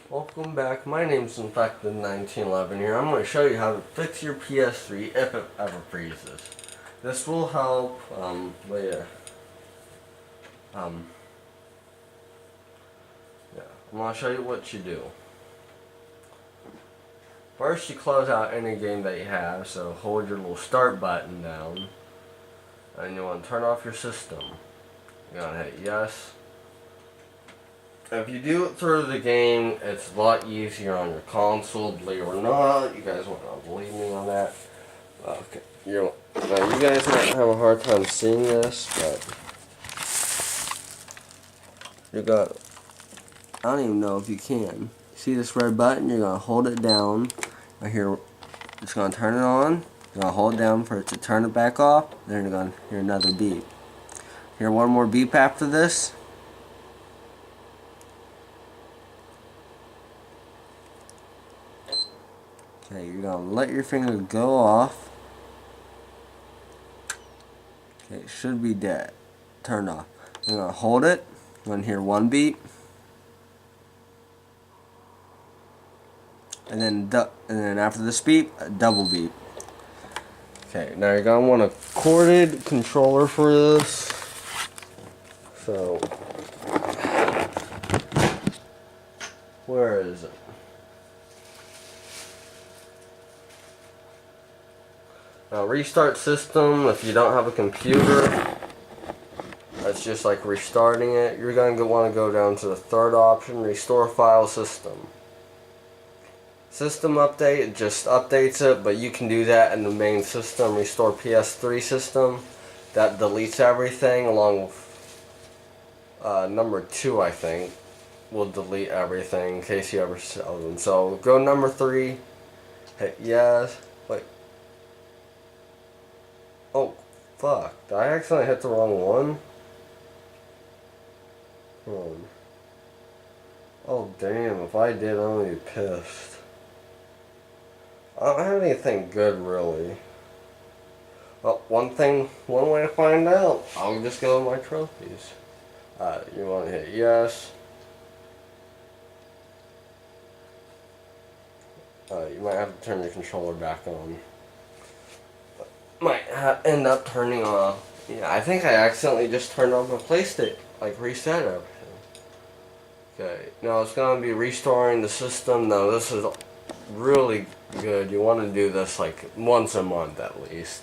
Welcome back. My name's Infected1911 here. I'm going to show you how to fix your PS3 if it ever freezes. This will help, yeah. I'm going to show you what you do. First, you close out any game that you have, so hold your little start button down. And you want to turn off your system. You're going to hit yes. If you do it through the game, it's a lot easier on your console, believe it or not. You guys won't believe me on that. Okay, you guys might have a hard time seeing this, but you got, I don't even know if you can. See this red button? You're going to hold it down. Right here, it's going to turn it on. You're going to hold it down for it to turn it back off. Then you're going to hear another beep. Hear one more beep after this. Okay, you're going to let your finger go off. Okay, it should be dead. Turned off. You're going to hold it. You're going to hear one beep. And then after this beep, a double beep. Okay, now you're going to want a corded controller for this. So, where is it? Now restart system, if you don't have a computer, that's just like restarting it. You're going to want to go down to the third option, restore file system. System update, it just updates it, but you can do that in the main system. Restore ps3 system, that deletes everything along with number 2, I think, will delete everything in case you ever sell them. So go number 3, hit yes. Wait. Oh, fuck. Did I accidentally hit the wrong one? Oh, damn. If I did, I'm gonna be pissed. I don't have anything good, really. Well, one way to find out. I'll just go with my trophies. You want to hit yes. You might have to turn your controller back on. Might end up turning off. Yeah, I think I accidentally just turned on my PlayStation, like reset everything. Okay, now it's going to be restoring the system. Now this is really good. You want to do this like once a month at least.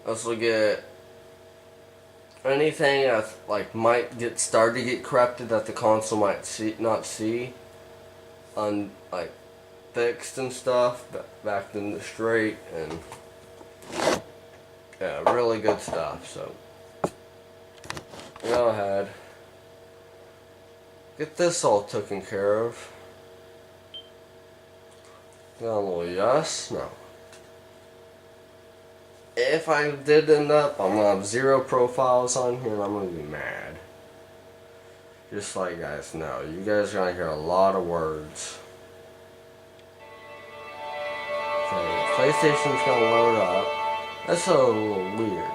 This will get anything that like might start to get corrupted that the console might not see, like fixed and stuff, back in the straight, and yeah, really good stuff. So go ahead, get this all taken care of. Got a little yes, no. If I did end up, I'm gonna have 0 profiles on here, and I'm gonna be mad. Just so you guys know, you guys are gonna hear a lot of words. Okay, PlayStation's gonna load up. That's a little weird.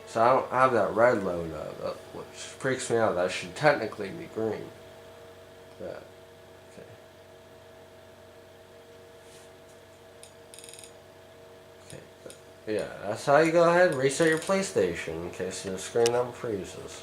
So I don't have that red load up, which freaks me out. That should technically be green. Yeah. Yeah, that's how you go ahead and reset your PlayStation in case your screen never freezes.